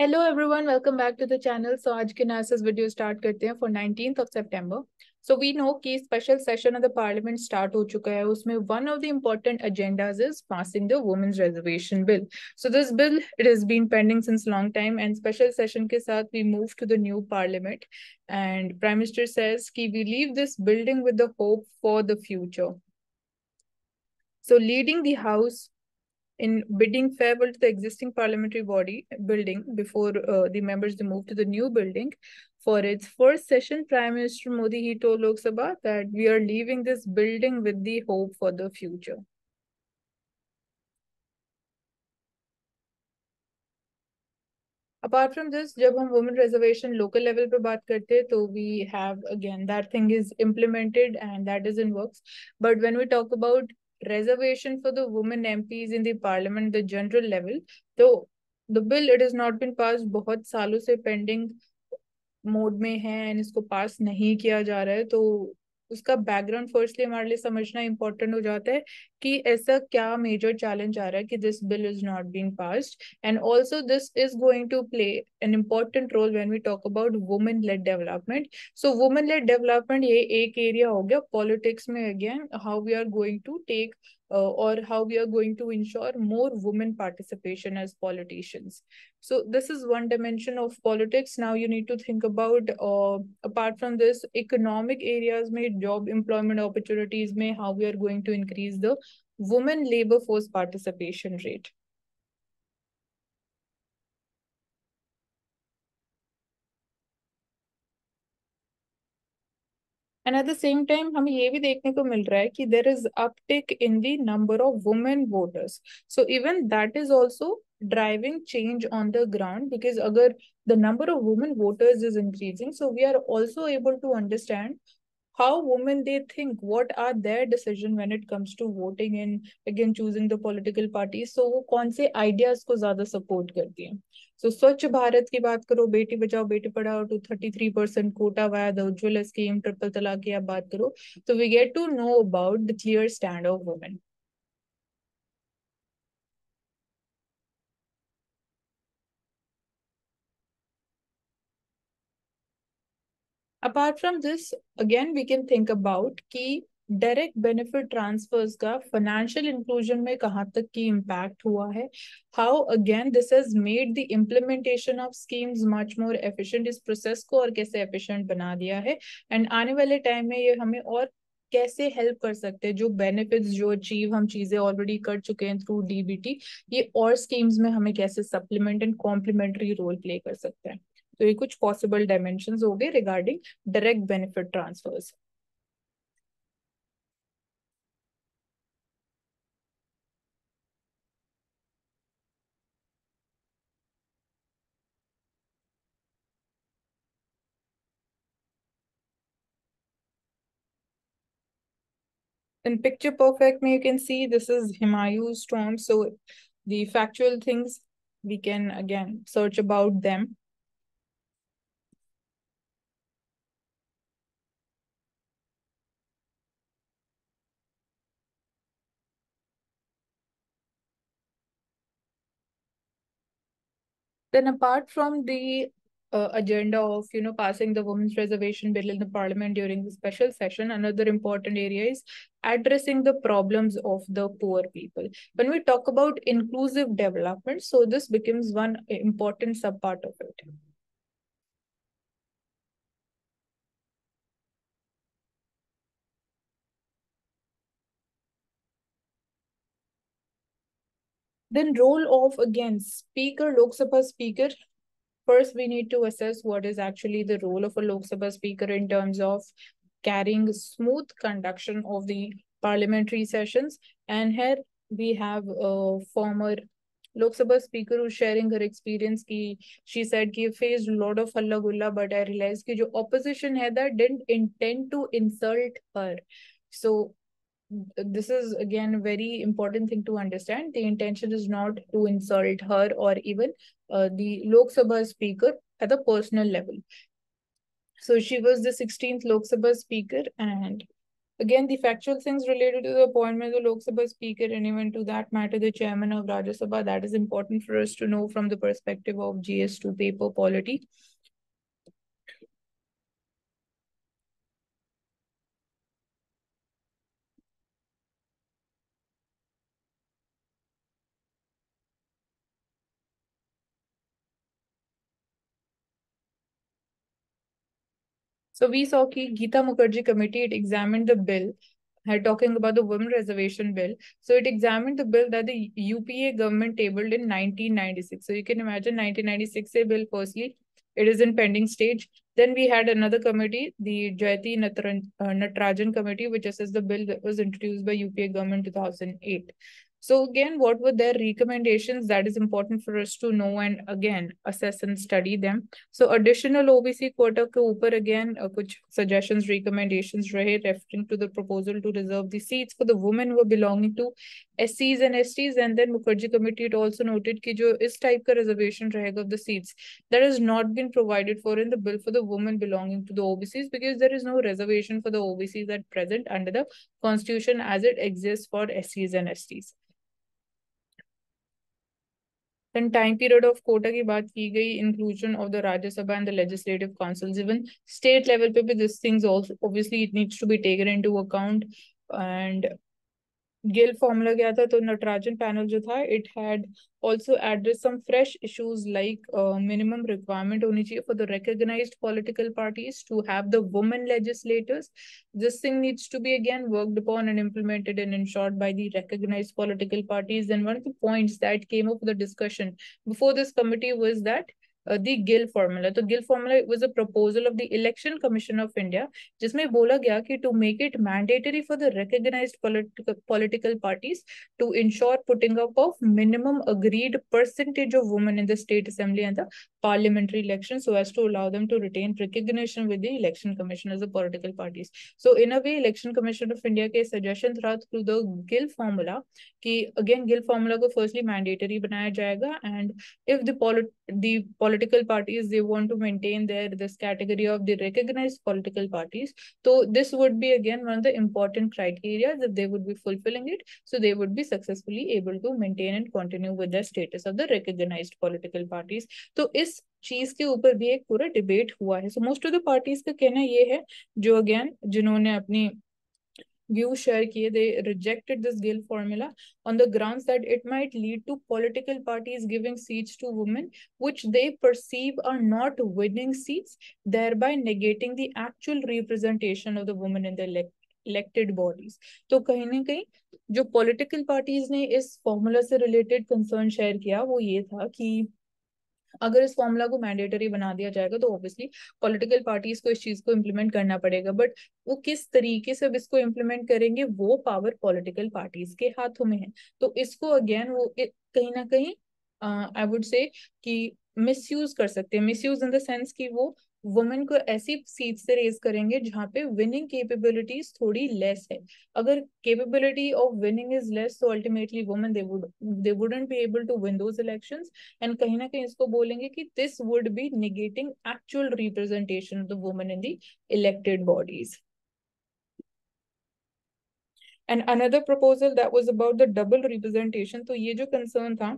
Hello everyone, welcome back to the channel. So आज के analysis video start करते हैं फॉर 19th ऑफ सितंबर। सो वी नो कि special session of the parliament start हो चुका है। उसमें one of the important agendas is passing the women's reservation bill. So this bill it is been pending since long time and special session के साथ we move to the new parliament and prime minister says कि we leave this building with the hope for the future. So leading the House in bidding farewell to the existing parliamentary body building before the members they move to the new building for its first session, Prime Minister Modi he told Lok Sabha that we are leaving this building with the hope for the future. Apart from this, जब हम women reservation local level पे बात करते हैं तो we have again that thing is implemented and that is in works. But when we talk about reservation for the women MPs in the parliament, the general level, so the bill it has not been passed, बहुत सालों से pending mode में है and इसको पास नहीं किया जा रहा है। तो उसका बैकग्राउंड फर्स्टली हमारे लिए समझना इंपॉर्टेंट हो जाता है कि ऐसा क्या मेजर चैलेंज आ रहा है कि this bill is not being passed and also this is going to play an important role when we talk about women led development. So women led development ये एक एरिया हो गया पॉलिटिक्स में। Again how we are going to take or how we are going to ensure more women participation as politicians. So this is one dimension of politics. Now you need to think about, apart from this, economic areas में job employment opportunities में how we are going to increase the women labor force participation rate. And at the same time हमें ये भी देखने को मिल रहा है कि there is uptick in the number of women voters. So even that is also driving change on the ground because अगर the number of women voters is increasing, so we are also able to understand how women they think, what are their decision when it comes to voting and again choosing the political parties. So वो कौन से ideas को ज्यादा support करती हैं. So स्वच्छ भारत की बात करो, Beti Bachao Beti Padhao to 33% quota via the Ujjwala scheme, triple तलाक की आप बात करो, तो we get to know about the clear stand of women. Apart from this, again we can think about कि डायरेक्ट बेनिफिट ट्रांसफर्स का फाइनेंशियल इंक्लूजन में कहाँ तक की इम्पैक्ट हुआ है, how again this has made the implementation of schemes much more efficient, इस process को और कैसे एफिशिएंट बना दिया है एंड आने वाले टाइम में ये हमें और कैसे हेल्प कर सकते हैं, जो बेनिफिट्स जो अचीव हम चीजें ऑलरेडी कर चुके हैं थ्रू डीबीटी, ये और स्कीम्स में हमें कैसे supplement and complementary role play कर सकते हैं. तो ये कुछ पॉसिबल डायमेंशंस हो गए regarding direct benefit transfers. In picture perfect you can see this is Humayun's tomb. So the factual things we can again search about them. Then apart from the agenda of passing the women's reservation bill in the parliament during the special session, another important area is addressing the problems of the poor people. When we talk about inclusive development, so this becomes one important sub part of it. Then role of again speaker, Lok Sabha speaker. First, we need to assess what is actually the role of a Lok Sabha speaker in terms of carrying smooth conduction of the parliamentary sessions. And here we have a former Lok Sabha speaker who's sharing her experience. Ki she said she faced a lot of halla gulla, but I realized that the opposition had that didn't intend to insult her. So this is again a very important thing to understand. The intention is not to insult her or even the Lok Sabha speaker at a personal level. So she was the 16th Lok Sabha speaker and Again, the factual things related to the appointment of the Lok Sabha Speaker and even to that matter, the chairman of Rajya Sabha, that is important for us to know from the perspective of GS2 paper polity. So we saw कि Geeta Mukherjee committee, it examined the bill, talking about the women reservation bill. So it examined the bill that the UPA government tabled in 1996. So you can imagine 1996 a bill, firstly, it is in pending stage. Then we had another committee, the Jayati Natarajan committee, which assessed the bill that was introduced by UPA government in 2008. So again, what were their recommendations? That is important for us to know and again assess and study them. So additional OBC quota के ऊपर again कुछ suggestions, recommendations रहे referring to the proposal to reserve the seats for the women who are belonging to SCs and STs. And then Mukherjee committee it also noted कि जो इस type का reservation रहेगा of the seats that has not been provided for in the bill for the women belonging to the OBCs, because there is no reservation for the OBCs at present under the constitution as it exists for SCs and STs. Then time period of quota की बात की गई, inclusion of the Rajya Sabha and the legislative councils, even state level पे भी these things also obviously it needs to be taken into account. And Gill formula क्या था, तो Natarajan panel जो था it had also address some fresh issues like minimum requirement होनी चाहिए for the recognized political parties to have the women legislators. This thing needs to be again worked upon and implemented and ensured by the recognized political parties. And one of the points that came up with the discussion before this committee was that the Gill formula. तो Gill formula was a proposal of the Election Commission of India, जिसमें बोला गया कि to make it mandatory for the recognized political parties to ensure putting up of minimum agreed percentage of women in the state assembly and the parliamentary elections, so as to allow them to retain recognition with the election commission as the political parties. So in a way, Election Commission of India के suggestion था through the Gill formula कि again Gill formula को firstly mandatory बनाया जाएगा, and if the political parties they want to maintain their this category of the recognized political parties, so this would be again one of the important criteria that they would be fulfilling it, so they would be successfully able to maintain and continue with the status of the recognized political parties. तो इस चीज के ऊपर भी एक पूरा debate हुआ है. So most of the parties का कहना ये है, जो again जिन्होंने अपनी views share kiye, they rejected this Gill formula on the grounds that it might lead to political parties giving seats to women which they perceive are not winning seats, thereby negating the actual representation of the women in the elected bodies. तो कहीं ना कहीं जो political parties ने इस formula से related concern share किया वो ये था कि अगर इस फॉर्मूला को मैंडेटरी बना दिया जाएगा तो ऑब्वियसली पॉलिटिकल पार्टीज को इस चीज को इम्प्लीमेंट करना पड़ेगा, बट वो किस तरीके से अब इसको इम्प्लीमेंट करेंगे वो पावर पॉलिटिकल पार्टीज के हाथों में है. तो इसको अगेन वो कहीं ना कहीं आई वुड से कि मिसयूज कर सकते हैं. मिसयूज इन द सेंस कि वो वुमेन को ऐसी सीट से रेज करेंगे जहां पे विनिंग कैपेबिलिटीज थोड़ी लेस है. अगर capability of winning is less तो ultimately women they wouldn't be able to win those elections, and कहीं ना कहीं इसको बोलेंगे कि this would be negating actual representation of the women in the elected bodies. And another proposal that was about the double representation. तो ये जो concern था,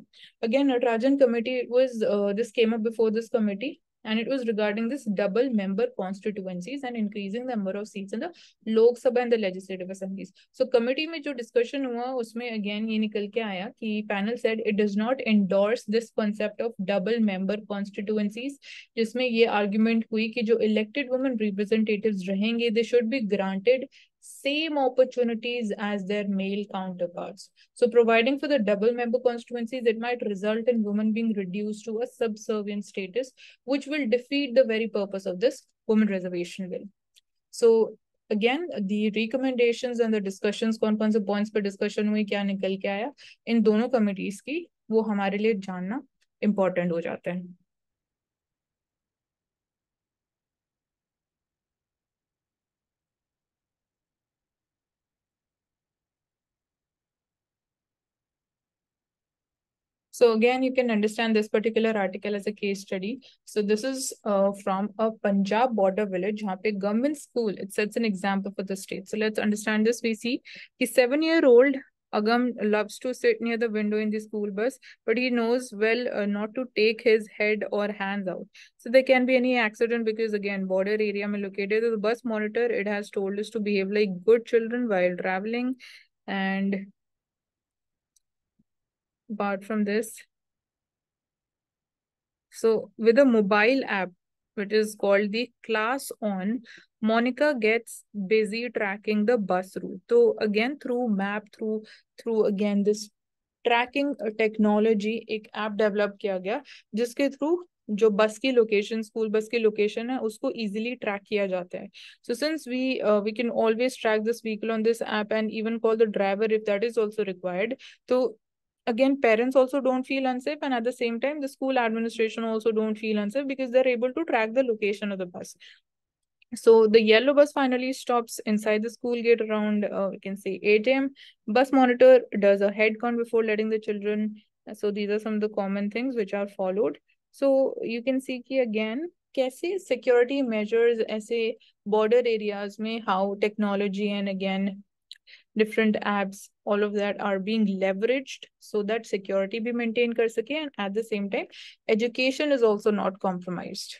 again Natarajan committee, it was this came up before this committee, and it was regarding this double member constituencies and increasing the number of seats in the Lok Sabha and the legislative assemblies. So committee में जो discussion हुआ उसमें again ये निकल के आया कि panel said it does not endorse this concept of double member constituencies, जिसमें ये argument हुई कि जो elected women representatives रहेंगे they should be granted same opportunities as their male counterparts. So providing for the double member constituencies, it might result in women being reduced to a subservient status, which will defeat the very purpose of this women reservation bill. So again, the recommendations and the discussions, कौन-कौन से points पर discussion हुई, क्या निकल के आया, इन दोनों committees की वो हमारे लिए जानना important हो जाता है. So again, you can understand this particular article as a case study. So this is from a Punjab border village, जहाँ पे government school, it sets an example for the state. So let's understand this. We see कि 7-year-old Agam loves to sit near the window in the school bus, but he knows well not to take his head or hands out. So there can be any accident because again, border area में located. So the bus monitor, it has told us to behave like good children while traveling. And apart from this, so with a mobile app, which is called the Class On, Monica gets busy tracking the bus route. So again, through map, through again this tracking technology एक app develop किया गया जिसके through जो बस की location school bus की location है उसको इजीली ट्रैक किया जाता है so since we can always track this vehicle on this app and even call the driver if that is also required तो again parents also don't feel unsafe and at the same time the school administration also don't feel unsafe because they're able to track the location of the bus. So the yellow bus finally stops inside the school gate around, we can say 8 a.m. Bus monitor does a head count before letting the children. So these are some of the common things which are followed. So you can see कि again कैसे security measures ऐसे border areas में how technology and again different apps, all of that are being leveraged so that security be maintained कर सके and at the same time education is also not compromised.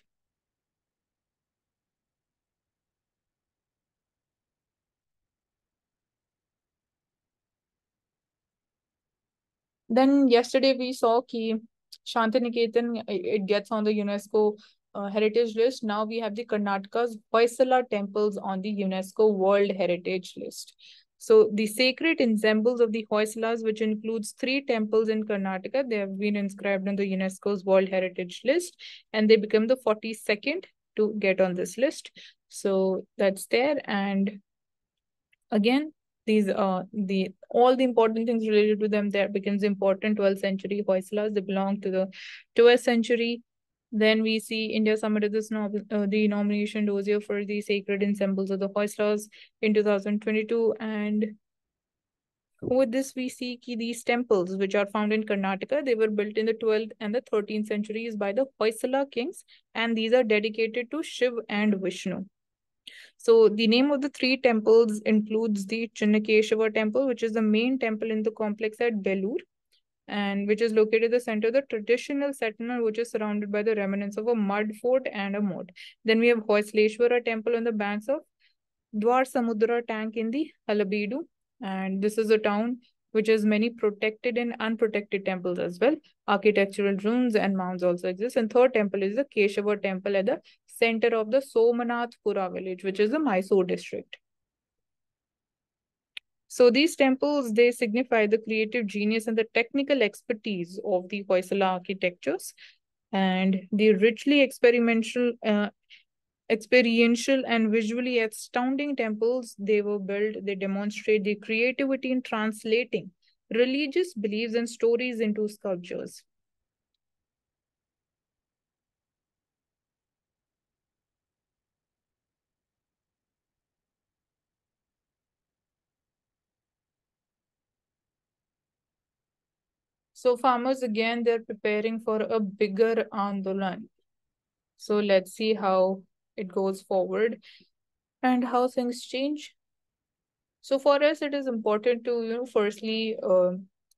Then yesterday we saw कि Shantiniketan, it gets on the UNESCO heritage list. Now we have the Karnataka's Hoysala temples on the UNESCO World Heritage list. So the sacred ensembles of the Hoysalas, which includes 3 temples in Karnataka, they have been inscribed on the UNESCO's World Heritage list, and they become the 42nd to get on this list. So that's there. And again, these the all the important things related to them there becomes important. 12th century Hoysalas, they belong to the 12th century. Then we see India submitted the nomination dossier for the sacred ensembles of the Hoysalas in 2022. And with this, we see ki these temples, which are found in Karnataka, they were built in the 12th and the 13th centuries by the Hoysala kings, and these are dedicated to Shiv and Vishnu. So the name of the 3 temples includes the Chinnakeshava temple, which is the main temple in the complex at Belur, and which is located at the center of the traditional settlement, which is surrounded by the remnants of a mud fort and a moat. Then we have Hoysaleshwara temple on the banks of Dwar Samudra tank in the Halabedu, and this is a town which has many protected and unprotected temples as well. Architectural ruins and mounds also exist. And third temple is the Keshava temple at the center of the Somanathpura village, which is the Mysore district. So these temples, they signify the creative genius and the technical expertise of the Hoysala architectures, and the richly experiential and visually astounding temples they were built, they demonstrate the creativity in translating religious beliefs and stories into sculptures. So farmers again, they're preparing for a bigger Andolan. So let's see how it goes forward and how things change. So for us, it is important to, firstly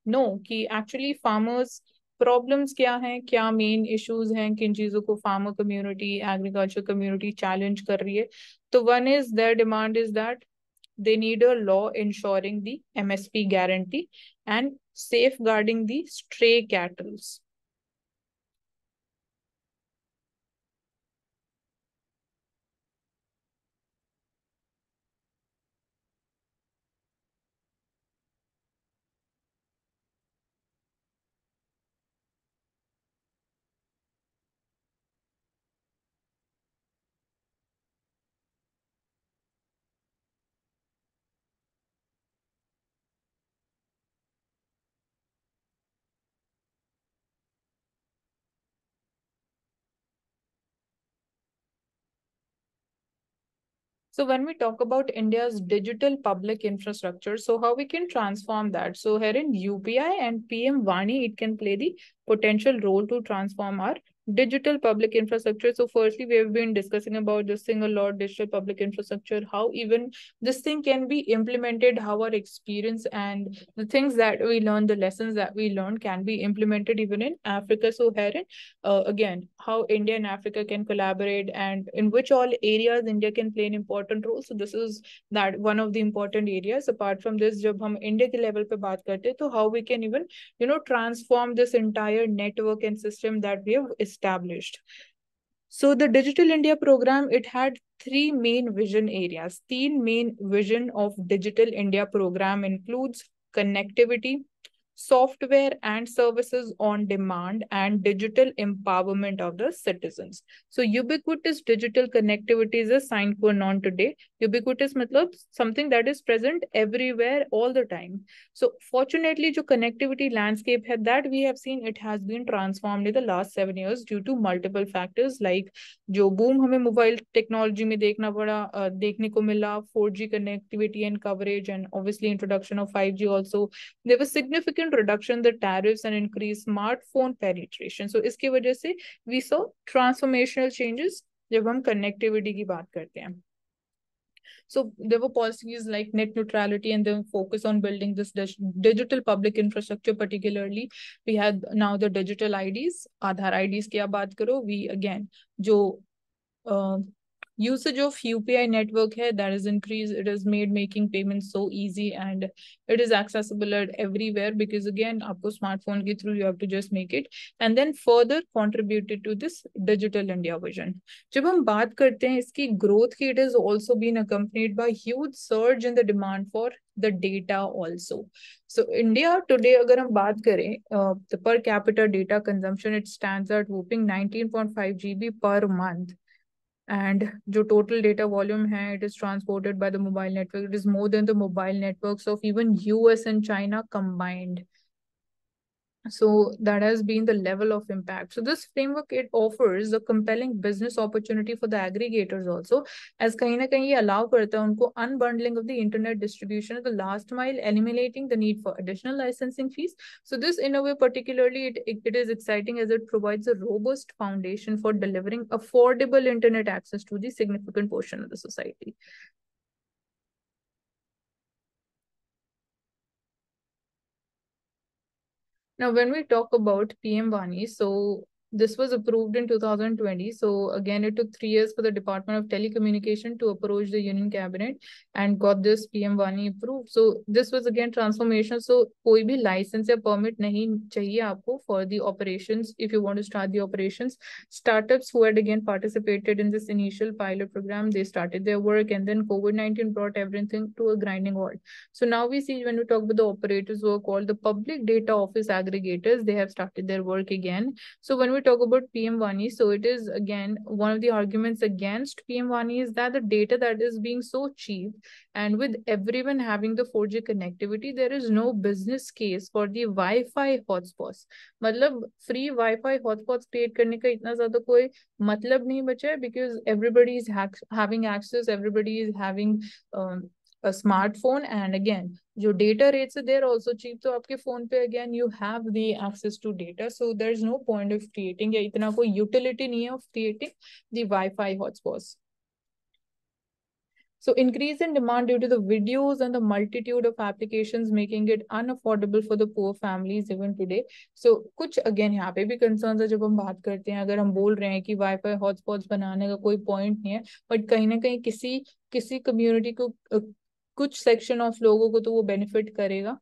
know कि actually farmers problems क्या हैं, क्या main issues हैं, किन चीजों को farmer community, agriculture community challenge कर रही है. So one is their demand is that they need a law ensuring the MSP guarantee and safeguarding the stray cattle. So when we talk about India's digital public infrastructure, so how we can transform that? So here in UPI and PM Vani, it can play the potential role to transform our digital public infrastructure. So firstly, we have been discussing about this thing a lot, digital public infrastructure, how even this thing can be implemented, how our experience and the things that we learn, the lessons that we learn can be implemented even in Africa. So here in again, how India and Africa can collaborate and in which all areas India can play an important role. So this is that one of the important areas. Apart from this, जब हम India के level पे बात करते हैं, तो how we can even, transform this entire network and system that we have established. So the Digital India program, it had three main vision areas. तीन main vision of Digital India program includes connectivity, software and services on demand, and digital empowerment of the citizens. So ubiquitous digital connectivity is a sign for non today. Ubiquitous matlab something that is present everywhere all the time. So fortunately, जो connectivity landscape है that we have seen, it has been transformed in the last 7 years due to multiple factors like जो boom हमें mobile technology में देखने को मिला, 4G connectivity and coverage, and obviously introduction of 5G also. There was significant reduction in the tariffs and increased smartphone penetration. So इसकी वजह से we saw transformational changes जब हम connectivity की बात करते हैं. So there were policies like net neutrality and the focus on building this digital public infrastructure. Particularly, we had now the digital IDs, Aadhaar IDs की आप बात करो, we again जो usage of UPI network hai, that is increased. It has made making payments so easy and it is accessible at everywhere because again, आपको smartphone के through you have to just make it, and then further contributed to this digital India vision. जब हम बात करते हैं इसकी growth की, it has also been accompanied by huge surge in the demand for the data also. So India today, अगर हम बात करें, the per capita data consumption, it stands at whopping 19.5 GB per month. And जो total data volume है, it is transported by the mobile network. It is more than the mobile networks of even US and China combined. So that has been the level of impact. So this framework, it offers a compelling business opportunity for the aggregators also, as कहीं ना कहीं ये allow करता है उनको unbundling of the internet distribution at the last mile, eliminating the need for additional licensing fees. So this in a way particularly it is exciting as it provides a robust foundation for delivering affordable internet access to the significant portion of the society. Now, when we talk about PM Vani, so this was approved in 2020. So again, it took 3 years for the Department of Telecommunication to approach the Union Cabinet and got this PM Vani approved. So this was again transformation. So कोई भी license या permit नहीं चाहिए आपको for the operations if you want to start the operations. Startups who had again participated in this initial pilot program, they started their work, and then COVID-19 brought everything to a grinding halt. So now we see when we talk about the operators who are called the public data office aggregators, they have started their work again. So when we talk about PM Vani, so it is again one of the arguments against PM Vani is that the data that is being so cheap, and with everyone having the 4G connectivity, there is no business case for the Wi-Fi hotspots. मतलब free Wi-Fi hotspots create करने का इतना ज़्यादा कोई मतलब नहीं बचा है because everybody is having access, everybody is having a smartphone, and again जो data rates are there also cheap, तो आपके phone पे again you have the access to data, so there's no point of creating या इतना कोई utility नहीं है of creating the Wi-Fi hotspots. So increase in demand due to the videos and the multitude of applications making it unaffordable for the poor families even today. So कुछ again यहाँ पे भी concerns है जब हम बात करते हैं, अगर हम बोल रहे हैं कि Wi-Fi hotspots बनाने का कोई point नहीं है, but कहीं ना कहीं किसी community को कुछ section of लोगों को तो वो benefit करेगा.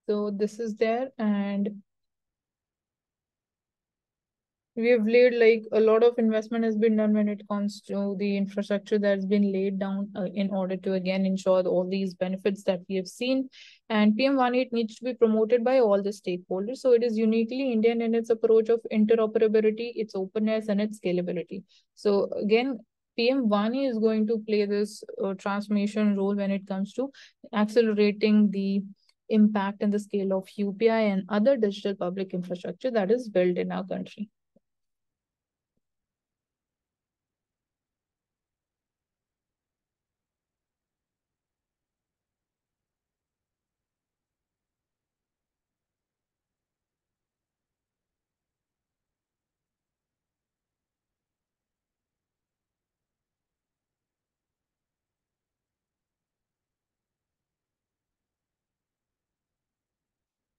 So this is there, and we have laid like a lot of investment has been done when it comes to the infrastructure that's been laid down in order to again ensure all these benefits that we have seen. And PM1 it needs to be promoted by all the stakeholders. So it is uniquely Indian in its approach of interoperability, its openness, and its scalability. So again, PM1 is going to play this transformation role when it comes to accelerating the impact and the scale of UPI and other digital public infrastructure that is built in our country.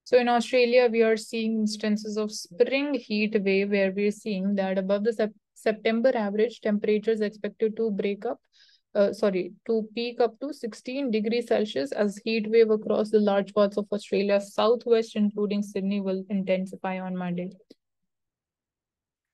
So in Australia, we are seeing instances of spring heat wave where we're seeing that above the September average, temperatures expected to to peak up to 16 degrees Celsius as heat wave across the large parts of Australia's southwest, including Sydney, will intensify on Monday.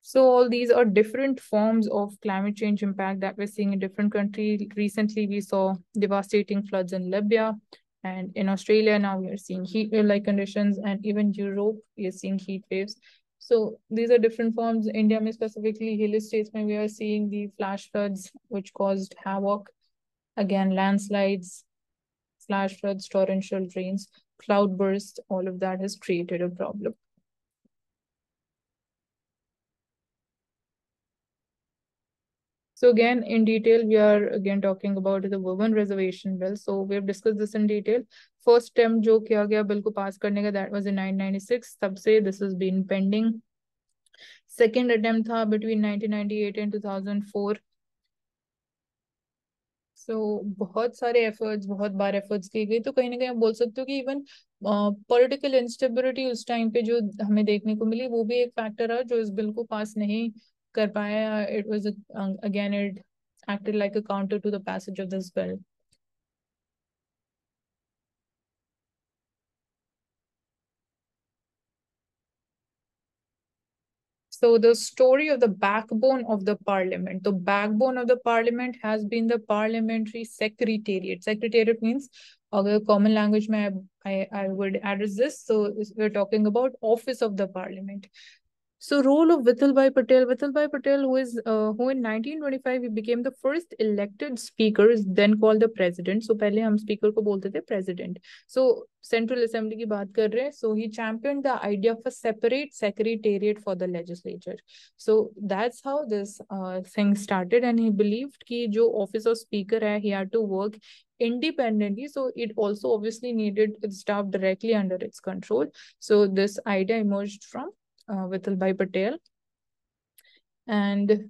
So all these are different forms of climate change impact that we're seeing in different countries. Recently, we saw devastating floods in Libya, and in Australia now we are seeing heat wave-like conditions, and even Europe we are seeing heat waves. So these are different forms. India, may specifically hilly states, where we are seeing the flash floods, which caused havoc. Again, landslides, flash floods, torrential rains, cloudburst, all of that has created a problem. So again, in detail, we are again talking about the women reservation bill. So we've discussed this in detail. First attempt जो किया गया bill को pass करने का, that was in 1996. तब से this has been pending. Second attempt था between 1998 and 2004. So बहुत सारे efforts, बहुत बार efforts की गई, तो कहीं ना कहीं आप बोल सकते हो कि even political instability उस time पे जो हमें देखने को मिली, वो भी एक factor है जो इस bill को pass नहीं कर पाया. It was again it acted like a counter to the passage of this bill. So the story of the backbone of the parliament. The backbone of the parliament has been the parliamentary secretariat. Secretariat means, common language I would address this. So we're talking about office of the parliament. So role of Vithalbhai Patel. Vithalbhai Patel, who in 1925 he became the first elected speaker, is then called the president. So पहले हम speaker को बोलते थे president. So Central Assembly की बात कर रहे हैं. So he championed the idea of a separate secretariat for the legislature. So that's how this thing started, and he believed कि जो office of speaker है, he had to work independently. So it also obviously needed its staff directly under its control. So this idea emerged from Vithalbhai Patel. And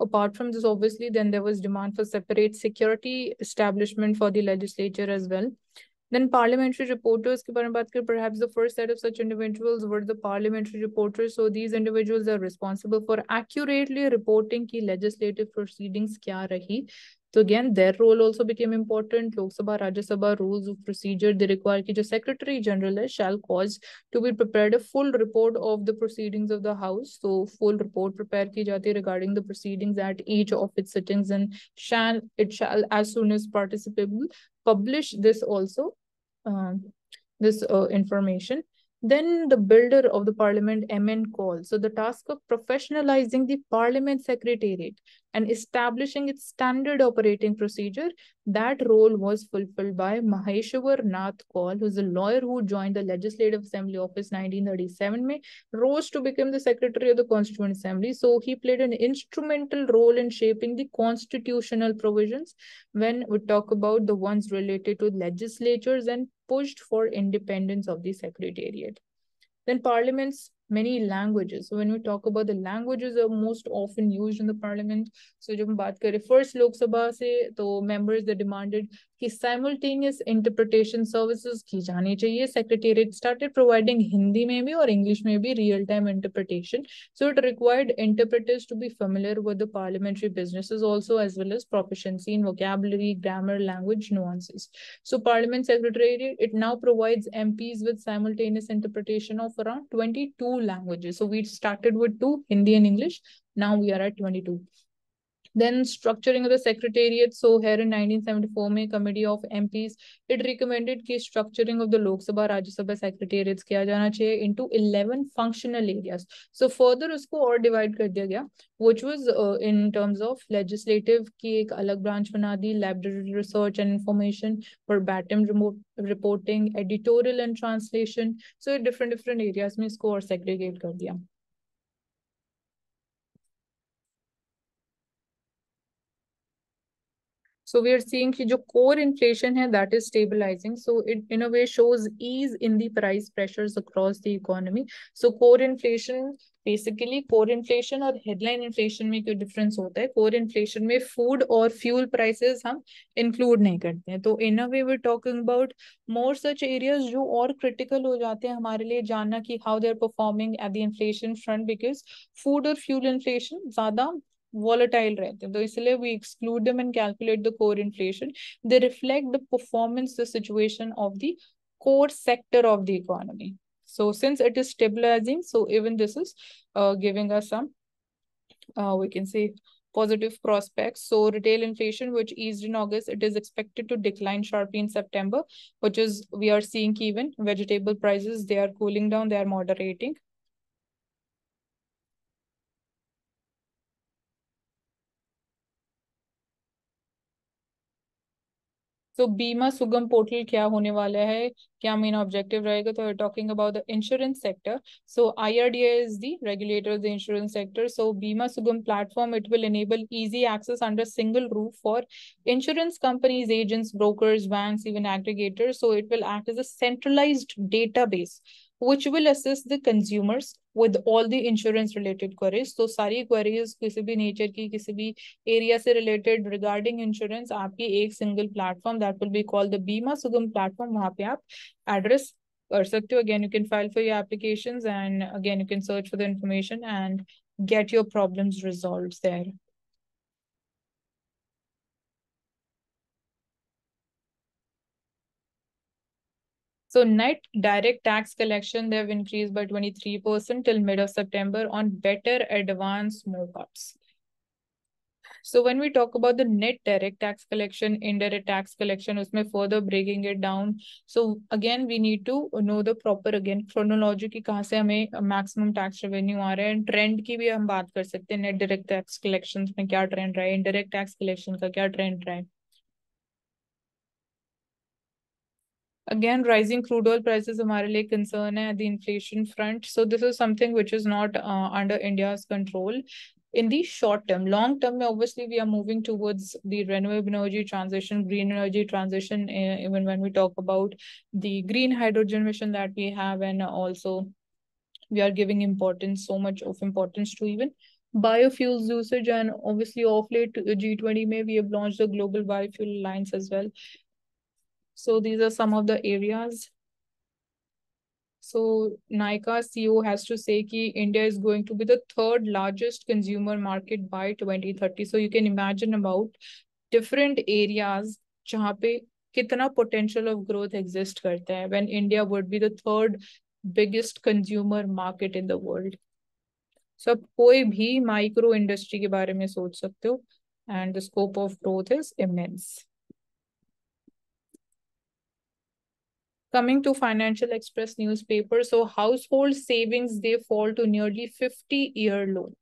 apart from this, obviously, then there was demand for separate security establishment for the legislature as well. Then parliamentary reporters के बारे में बात करें, perhaps the first set of such individuals were the parliamentary reporters. So these individuals are responsible for accurately reporting की legislative proceedings क्या रही. So again, their role also became important. Lok Sabha, Rajya Sabha rules of procedure, they require कि जो Secretary General shall cause to be prepared a full report of the proceedings of the House. So full report prepare की जाती है regarding the proceedings at each of its sittings, and it shall as soon as participable publish this also. This information. Then the builder of the parliament, MN Call. So the task of professionalizing the parliament secretariat and establishing its standard operating procedure, that role was fulfilled by Maheshwar Nath Kaul, who's a lawyer who joined the Legislative Assembly Office 1937 में, rose to become the Secretary of the Constituent Assembly. So he played an instrumental role in shaping the constitutional provisions when we talk about the ones related to legislatures, and pushed for independence of the Secretariat. Then Parliament's many languages. So when we talk about the languages are most often used in the parliament, so जब हम बात करें first Lok Sabha से, तो members they demanded कि simultaneous interpretation services की जानी चाहिए. Secretariat started providing Hindi में भी और English में भी real time interpretation. So it required interpreters to be familiar with the parliamentary businesses also, as well as proficiency in vocabulary, grammar, language nuances. So Parliament Secretariat, it now provides MPs with simultaneous interpretation of around 22 languages. So we started with 2, Hindi and English. Now we are at 22. Then structuring of the secretariat. So here in 1974 में committee of MPs it recommended कि structuring of the Lok Sabha Rajya Sabha secretariats किया जाना चाहिए into 11 functional areas. So further उसको और divide कर दिया गया, which was in terms of legislative की एक अलग branch बना दी, library research and information, verbatim remote reporting, editorial and translation. So different areas में इसको और segregate कर दिया. So we are seeing कि जो core inflation है that is stabilizing. So it in a way shows ease in the price pressures across the economy. So core inflation basically core inflation और headline inflation में कोई difference होता है. Core inflation में food और fuel prices हम include नहीं करते हैं. तो in a way we're talking about more such areas जो और critical हो जाते हैं हमारे लिए जानना कि how they are performing at the inflation front, because food और fuel inflation ज़्यादा volatile रहते हैं, तो इसलिए we exclude them and calculate the core inflation. They reflect the performance, the situation of the core sector of the economy. So since it is stabilizing, so even this is giving us some we can say positive prospects. So retail inflation, which eased in August, it is expected to decline sharply in September, which is we are seeing even vegetable prices, they are cooling down, they are moderating. तो बीमा सुगम portal क्या होने वाला है, क्या main objective रहेगा, तो talking about the insurance sector. So IRDA is the regulator of the insurance sector. So Bima Sugam platform it will enable easy access under single roof for insurance companies, agents, brokers, banks, even aggregators. So it will act as a centralized database which will assist the consumers with all the insurance related queries. तो सारी queries किसी भी nature की, किसी भी area से related regarding insurance आपकी एक single platform that will be called the बीमा सुगम platform, वहाँ पे आप address कर सकते हो. Again you can file for your applications and again you can search for the information and get your problems resolved there. So net direct tax collection, they have increased by 23% till mid of September on better advance mockups. So when we talk about the net direct tax collection, indirect tax collection, उसमें further breaking it down. So again, we need to know the proper again chronology की कहाँ से हमें maximum tax revenue आ रहा है, and trend की भी हम बात कर सकते हैं. Net direct tax collections में क्या trend रहा है, indirect tax collection का क्या trend रहा है. Again, rising crude oil prices हमारे लिए concern है at the inflation front. So this is something which is not under India's control. In the short term, long term, obviously we are moving towards the renewable energy transition, green energy transition, even when we talk about the green hydrogen mission that we have, and also we are giving importance, so much of importance to even biofuels usage. And obviously off late G20 may we have launched the global biofuel alliance as well. So these are some of the areas. So NICA CEO has to say that India is going to be the third largest consumer market by 2030. So you can imagine about different areas जहाँ पे कितना potential of growth exist करता है when India would be the third biggest consumer market in the world. So आप कोई भी micro industry के बारे में सोच सकते हो, and the scope of growth is immense. Coming to Financial Express newspaper, so household savings, they fall to nearly 50-year low.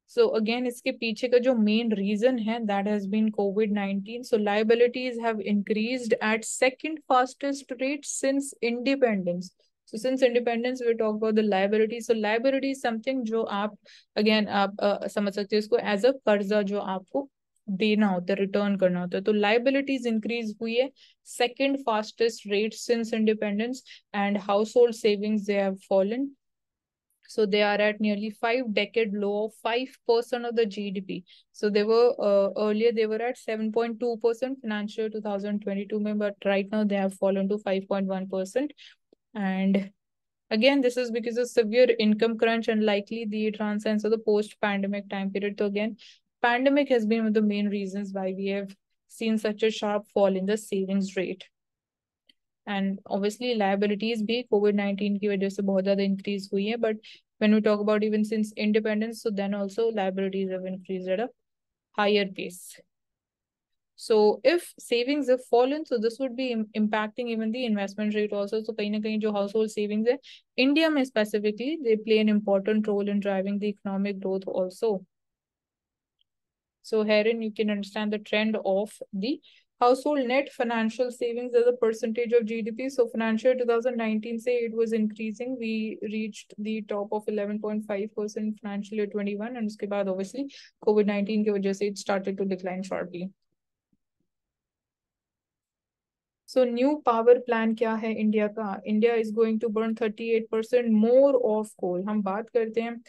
So again, इसके पीछे का जो main reason है, that has been COVID-19. So liabilities have increased at second fastest rate since independence. So since independence, we talk about the liability. So liability is something जो आप again आप समझ सकते हो इसको as a कर्जा जो आपको देना होता है, रिटर्न करना होता है. तो liabilities increase हुई है second fastest rate since independence, and household savings, they have fallen. So they are at nearly 5-decade low of 5% of the GDP. So they were earlier they were at 7.2% financial 2022, but right now they have fallen to 5.1%. And again, this is because of severe income crunch and likely the transcends of the post-pandemic time period. So again, pandemic has been one of the main reasons why we have seen such a sharp fall in the savings rate. And obviously liabilities भी COVID-19 की वजह से बहुत ज़्यादा increase हुई है, but when we talk about even since independence, so then also liabilities have increased at a higher pace. So if savings have fallen, so this would be impacting even the investment rate also. So kahin na kahin jo household savings hai, India mein specifically, they play an important role in driving the economic growth also. So herein you can understand the trend of the household net financial savings as a percentage of GDP. So financial 2019 say it was increasing. We reached the top of 11.5% financial year 21, and uske baad obviously COVID-19 की वजह से it started to decline sharply. So new power plan क्या है India का? India is going to burn 38% more of coal. हम बात करते हैं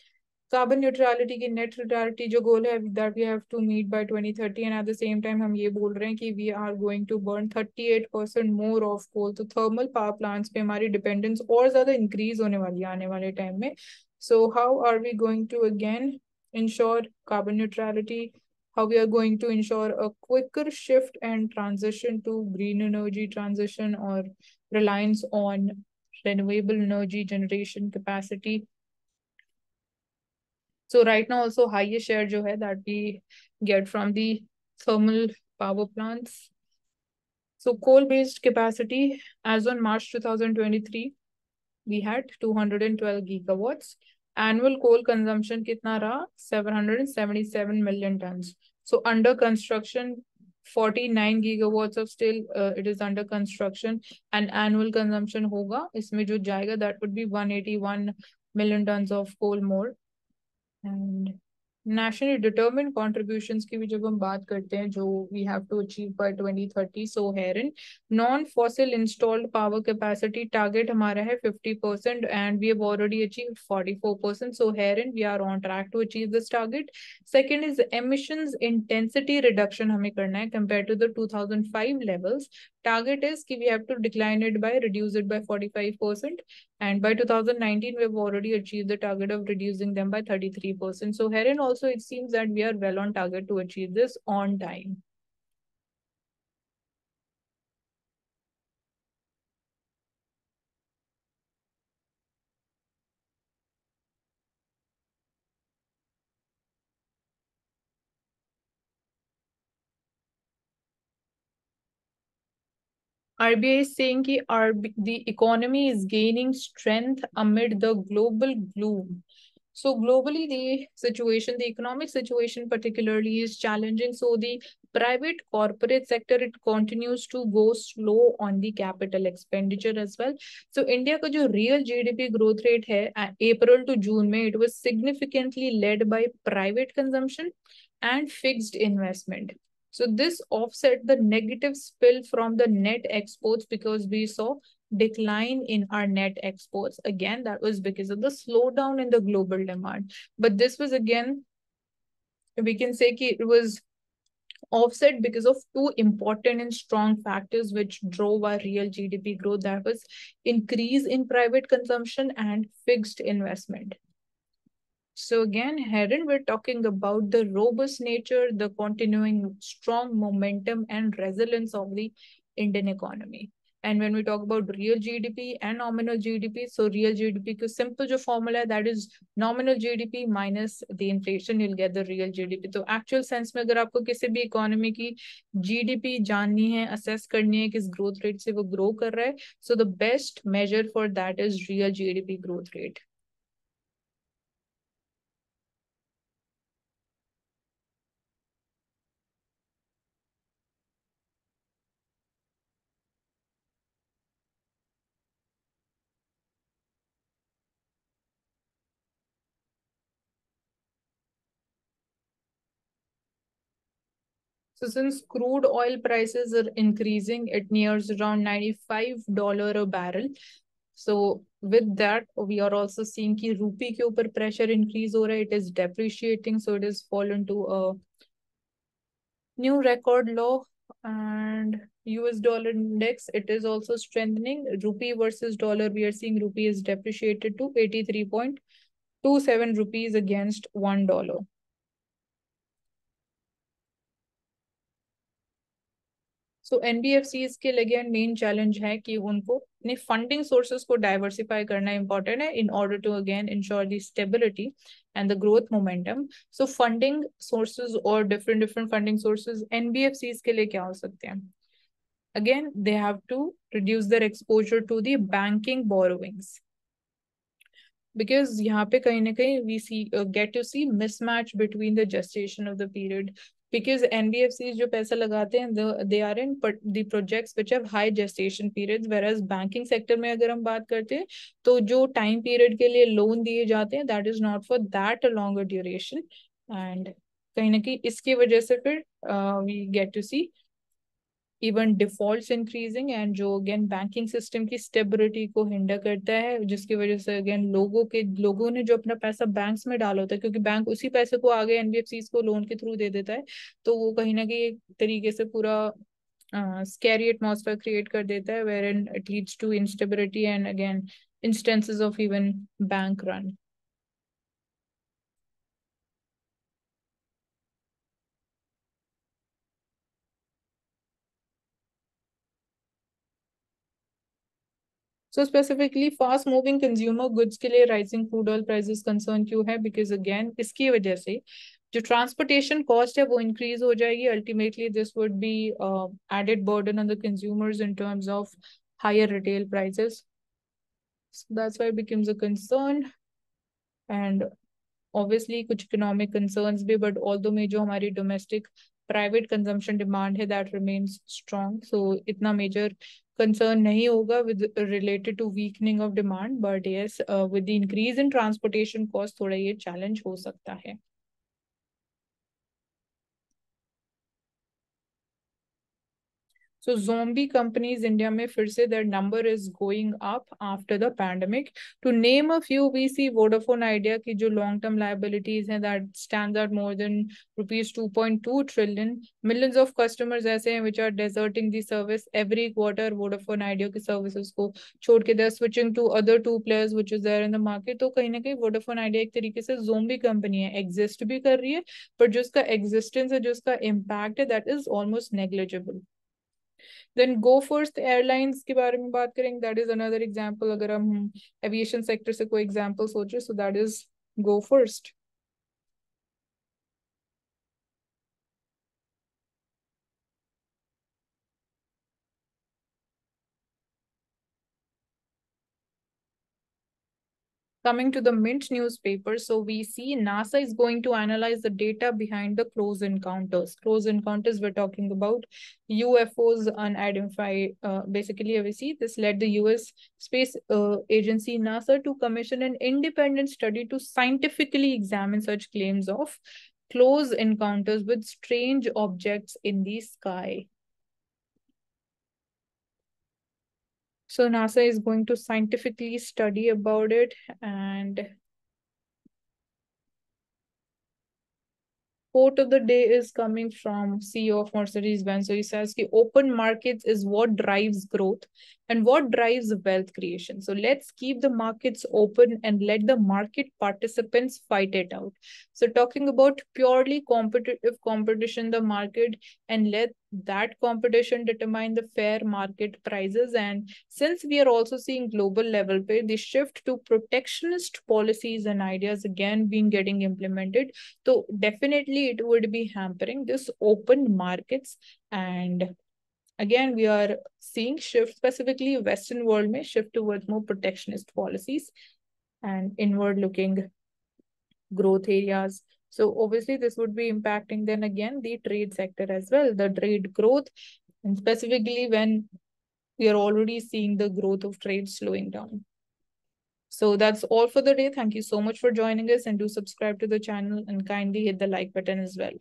कार्बन न्यूट्रलिटी की नेट न्यूट्रलिटी जो गोल है that we have to meet by 2030 and at the same time हम ये बोल रहे हैं कि we are going to burn 38% more of coal. तो थर्मल पावर प्लांट्स पे हमारी डिपेंडेंस और ज्यादा इंक्रीज होने वाली है आने वाले टाइम में. So how are we going to again ensure carbon neutrality, how we are going to ensure a quicker shift and transition to green energy transition or reliance on renewable energy generation capacity. So right now also highest share जो है that we get from the thermal power plants. So coal-based capacity as on March 2023, we had 212 gigawatts. Annual coal consumption कितना रहा? 777 million tons. So under construction, 49 gigawatts of still it is under construction, and annual consumption होगा इसमें जो जाएगा that would be 181 million tons of coal more. And nationally determined contributions की भी जब हम बात करते हैं जो we have to achieve by 2030, so herein non-fossil installed power capacity target हमारा है 50% and we have already achieved 44%. So herein we are on track to achieve this target. Second is emissions intensity reduction हमें करना है compared to the 2005 levels. Target is कि we have to decline it by reduce it by 45%. And by 2019, we've already achieved the target of reducing them by 33%. So herein also, it seems that we are well on target to achieve this on time. RBI is saying that the economy is gaining strength amid the global gloom. So globally, the economic situation particularly is challenging. So the private corporate sector, it continues to go slow on the capital expenditure as well. So India का जो real GDP growth rate है April to June में, it was significantly led by private consumption and fixed investment. So this offset the negative spill from the net exports because we saw decline in our net exports. Again, that was because of the slowdown in the global demand. But this was again, we can say it was offset because of two important and strong factors which drove our real GDP growth. That was increase in private consumption and fixed investment. So again, herein we're talking about the robust nature, the continuing strong momentum and resilience of the Indian economy. And when we talk about real GDP and nominal GDP, so real GDP को simple जो formula that is nominal GDP minus the inflation, you'll get the real GDP. तो actual sense में अगर आपको किसी भी economy की GDP जाननी है, assess करनी है किस growth rate से वो grow कर रहा है, so the best measure for that is real GDP growth rate. So since crude oil prices are increasing, it nears around $95 a barrel. So with that, we are also seeing कि rupee के ऊपर pressure increase हो रहा है. It is depreciating, so it has fallen to a new record low. And US dollar index, it is also strengthening. Rupee versus dollar, we are seeing rupee is depreciated to 83.27 rupees against $1. So NBFCs के लिए again main challenge है कि उनको अपने funding sources को diversify करना important है in order to again ensure the stability and the growth momentum. So funding sources or different funding sources NBFCs के लिए क्या हो सकते हैं? Again, they have to reduce their exposure to the banking borrowings. Because यहाँ पे कहीं ना कहीं we see get to see mismatch between the gestation of the period. Because NBFCs जो पैसा लगाते हैं they are in the projects which have high gestation periods, whereas banking sector में अगर हम बात करते हैं तो जो time period के लिए लोन दिए जाते हैं that is not for that longer duration, and कहीं ना कहीं इसकी वजह से फिर we get to see even defaults increasing and जो अगेन बैंकिंग सिस्टम की स्टेबिलिटी को हिंडर करता है, जिसकी वजह से अगेन लोगों ने जो अपना पैसा बैंक्स में डाला होता है, क्योंकि बैंक उसी पैसे को आगे एनबीएफसी को लोन के थ्रू दे देता है, तो वो कहीं ना कहीं एक तरीके से पूरा स्कैरी एटमॉस्फेयर क्रिएट कर देता है where in it leads to instability and again instances of even bank run. So specifically fast moving consumer goods के लिए rising crude oil prices concern क्यों है? Because again इसकी वजह से जो transportation cost है वो increase हो जाएगी. Ultimately this would be added burden on the consumers in terms of higher retail prices. So that's why it becomes a concern. And obviously कुछ economic concerns भी, but although में जो हमारी domestic private consumption demand है that remains strong, so इतना major concern नहीं होगा with related to weakening of demand, but yes with the increase in transportation cost थोड़ा ये challenge हो सकता है. So zombie companies India में फिर से their number is going up after the pandemic. To name a few, we see Vodafone Idea की जो long term liabilities हैं that stands at more than rupees 2.2 trillion. Millions of customers ऐसे हैं which are deserting the service every quarter. Vodafone Idea की services को छोड़ के they're switching to other two players which is there in the market. तो कहीं ना कहीं Vodafone Idea एक तरीके से zombie company है, exist भी कर रही है, पर जो उसका existence है, जो उसका impact है, that is almost negligible. Then Go First Airlines के बारे में बात करेंगे, दैट इज अनदर एग्जांपल. अगर हम एविएशन सेक्टर से कोई एग्जांपल सोचे, so that is go first. Coming to the Mint newspaper, so we see NASA is going to analyze the data behind the close encounters. Close encounters, we're talking about UFOs unidentified. Basically, we see this led the US space agency NASA to commission an independent study to scientifically examine such claims of close encounters with strange objects in the sky. So NASA is going to scientifically study about it, and quote of the day is coming from CEO of Mercedes-Benz. So he says कि open markets is what drives growth and what drives wealth creation. So let's keep the markets open and let the market participants fight it out. So talking about purely competitive competition in the market, and let that competition determine the fair market prices. And since we are also seeing global level pay, the shift to protectionist policies and ideas again being getting implemented, so definitely it would be hampering this open markets. And again, we are seeing shift, specifically Western world may shift towards more protectionist policies and inward looking growth areas. So obviously this would be impacting then again the trade sector as well, the trade growth, and specifically when we are already seeing the growth of trade slowing down. So that's all for the day. Thank you so much for joining us, and do subscribe to the channel and kindly hit the like button as well.